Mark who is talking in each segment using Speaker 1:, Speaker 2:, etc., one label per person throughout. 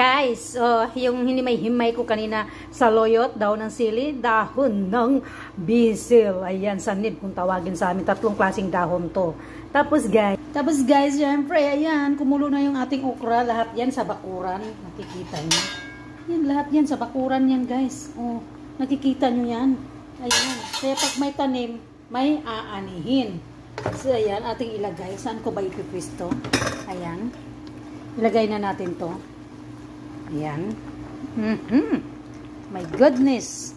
Speaker 1: Guys, yung hinimay-himay ko kanina sa loyot, dahon ng sili, dahon ng bisil. Ayan, sanib kung tawagin sa amin. 3 klaseng dahon to. Tapos guys, syempre, ayan, kumulo na yung ating okra. Lahat yan sa bakuran. Nakikita nyo. Yan, lahat yan sa bakuran yan, guys. Oh, nakikita nyo yan. Ayan. Kaya pag may tanim, may aanihin. So, ayan, ating ilagay. Saan ko ba ipipwisto? Ayan. Ilagay na natin to. Ayan. My goodness.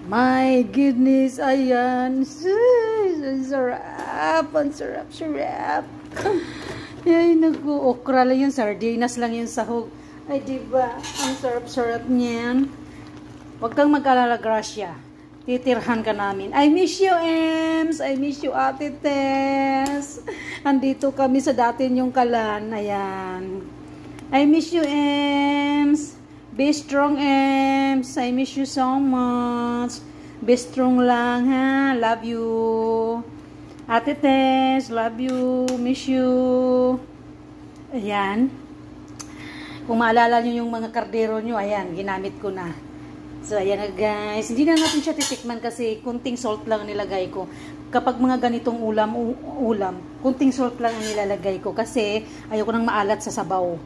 Speaker 1: My goodness. Ayan. Ang sarap. Ang sarap. Ay, okra lang yun. Sardinas lang yung sahog. Ay, diba? Ang sarap-sarap niyan. Huwag kang mag-alala, Gracia. Titirhan ka namin. I miss you, Ems. I miss you, Ate Tess. Andito kami sa dati yung kalan. Ayan. I miss you, Ems. Be strong, Ems. I miss you so much. Be strong lang, ha? Love you. Ate Tess, love you. Miss you. Ayan. Kung maalala nyo yung mga kardero nyo, ayan, ginamit ko na. So, ayan na guys. Hindi na natin siya titikman kasi kunting salt lang nilagay ko. Kapag mga ganitong ulam, kunting salt lang ang nilalagay ko kasi ayoko nang maalat sa sabaw.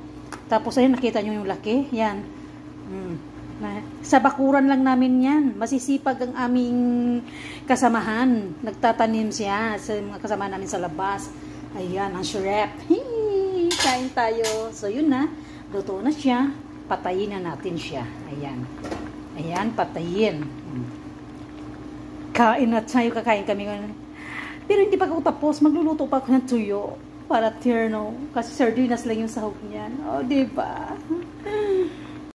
Speaker 1: Tapos, ayun, nakita nyo yung laki? Yan. Sa bakuran lang namin yan. Masisipag ang aming kasamahan. Nagtatanim siya sa mga kasama namin sa labas. Ayan, ang shrimp. Kain tayo. So, yun na. Luto na siya. Patayin na natin siya. Ayan. Ayan, patayin. Kain na tayo. Kakain kami. Pero hindi pa ako tapos. Magluluto pa ako ng tuyo. Para tierno. Kasi sardinas lang yung sahog niyan. O, diba?